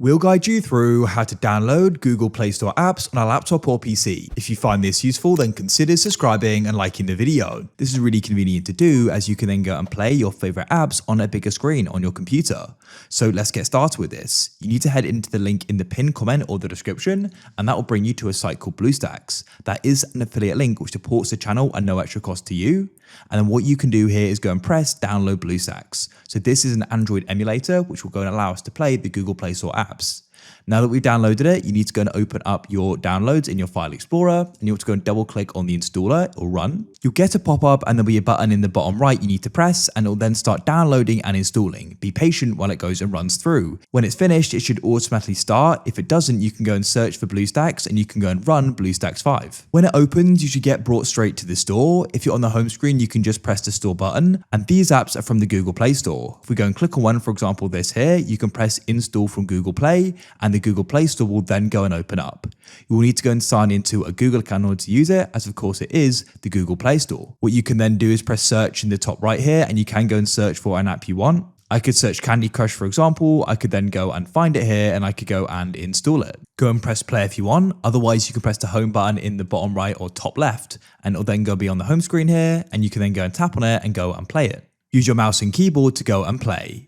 We'll guide you through how to download Google Play Store apps on a laptop or PC. If you find this useful, then consider subscribing and liking the video. This is really convenient to do as you can then go and play your favorite apps on a bigger screen on your computer. So let's get started with this. You need to head into the link in the pinned comment or the description, and that will bring you to a site called BlueStacks. That is an affiliate link which supports the channel at no extra cost to you. And then what you can do here is go and press download BlueStacks. So this is an Android emulator which will go and allow us to play the Google Play Store apps. Now that we've downloaded it, you need to go and open up your downloads in your file explorer, and you want to go and double click on the installer or run. You'll get a pop-up and there'll be a button in the bottom right you need to press, and it'll then start downloading and installing. Be patient while it goes and runs through. When it's finished, it should automatically start. If it doesn't, you can go and search for BlueStacks and you can go and run BlueStacks 5. When it opens, you should get brought straight to the store. If you're on the home screen, you can just press the store button, and these apps are from the Google Play Store. If we go and click on one, for example this here, you can press install from Google Play, and the Google Play Store will then go and open up. You will need to go and sign into a Google account in order to use it, as of course it is the Google Play Store. What you can then do is press search in the top right here, and you can go and search for an app you want. I could search Candy Crush, for example. I could then go and find it here, and I could go and install it. Go and press play if you want. Otherwise, you can press the home button in the bottom right or top left, and it'll then go be on the home screen here, and you can then go and tap on it and go and play it. Use your mouse and keyboard to go and play.